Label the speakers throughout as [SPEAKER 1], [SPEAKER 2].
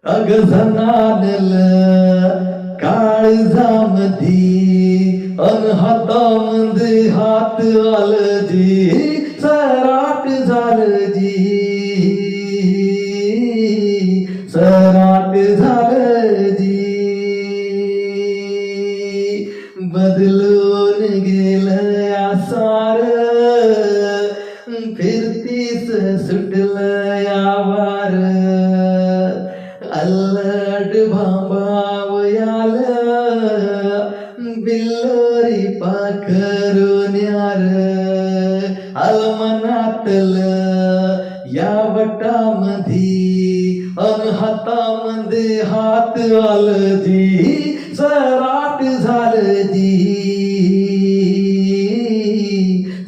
[SPEAKER 1] अग जनानल काळजामधी अन हातामध्ये हात आलजी सराट झालजी सराट झालजी बदलून गेलं आसार फिरतीस सुटलं यावार अल्लड भांबावयाल बिल्लोरी पाखरून यार अलमनातल या वटामधी अन हातामध्ये हात आलजी सराट झालजी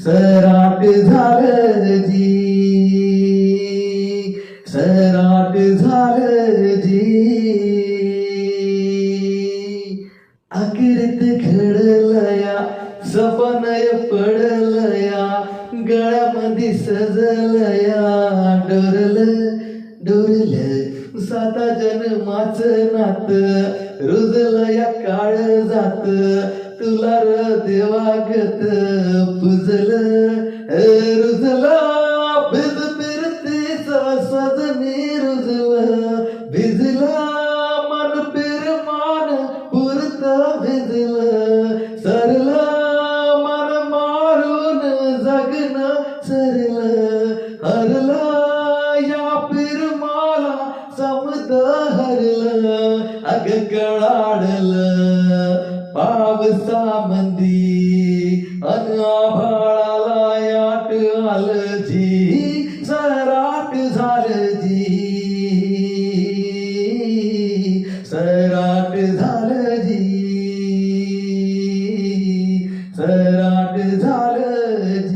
[SPEAKER 1] सराट झालजी सराट झालजी अखेरीत घडलया सपनय पडलया गळ्यामध्ये सजलया डोरल डोरल साता जन्माचं नात रुजलया काळ जात तुला र देवागत पुजल रुजला भिज फिरतीचा सजनी रुजला भिजला मन पिरमान पुरत भिजलं सरला मन मारून जगन सरलं हरला या पिरमाला समद हरलं अग कळाडलं पावसामंदी अन आभाळाला याट आलजी सराट झालजी सराट झालजी सराट झालजी